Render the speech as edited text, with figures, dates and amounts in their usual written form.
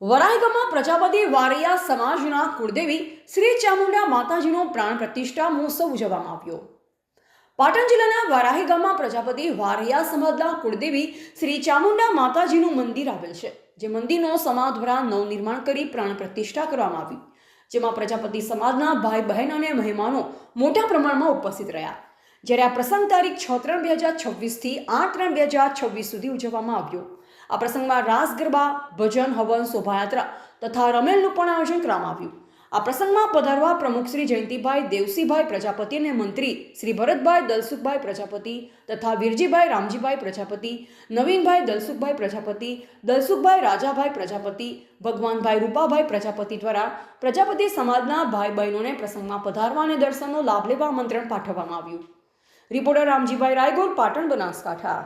વરાઈગામમાં પ્રજાપતિ વારિયા સમાજના કુળદેવી શ્રી ચામુંડા માતાજીનો પ્રાણ પ્રતિષ્ઠા મહોત્સવ ઉજવવામાં આવ્યો। પાટણ જિલ્લાના વારાહી ગામમાં પ્રજાપતિ વારિયા સમાજના કુળદેવી શ્રી ચામુંડા માતાજીનું મંદિર આવેલ છે, જે મંદિરનો સમાજ દ્વારા નવનિર્માણ કરી પ્રાણ પ્રતિષ્ઠા કરવામાં આવી, જેમાં પ્રજાપતિ સમાજના ભાઈ બહેન અને મહેમાનો મોટા પ્રમાણમાં ઉપસ્થિત રહ્યા। જ્યારે આ પ્રસંગ તારીખ 6/3/2026 થી 8/3/2026 સુધી ઉજવવામાં આવ્યો। આ પ્રસંગમાં રાસ ગરબા, ભજન, હવન, શોભાયાત્રા તથા રમેલનું પણ આયોજન કરવામાં આવ્યું। આ પ્રસંગમાં પધારવા પ્રમુખ શ્રી જયંતિભાઈ દેવસીભાઈ પ્રજાપતિ અને મંત્રી શ્રી ભરતભાઈ દલસુખભાઈ પ્રજાપતિ તથા વીરજીભાઈ રામજીભાઈ પ્રજાપતિ, નવીનભાઈ દલસુખભાઈ પ્રજાપતિ, દલસુખભાઈ રાજાભાઈ પ્રજાપતિ, ભગવાનભાઈ રૂપાભાઈ પ્રજાપતિ દ્વારા પ્રજાપતિ સમાજના ભાઈ બહેનોને પ્રસંગમાં પધારવા અને દર્શનનો લાભ લેવા આમંત્રણ પાઠવવામાં આવ્યું। રિપોર્ટર રામજીભાઈ રાયગોર, પાટણ, બનાસકાંઠા।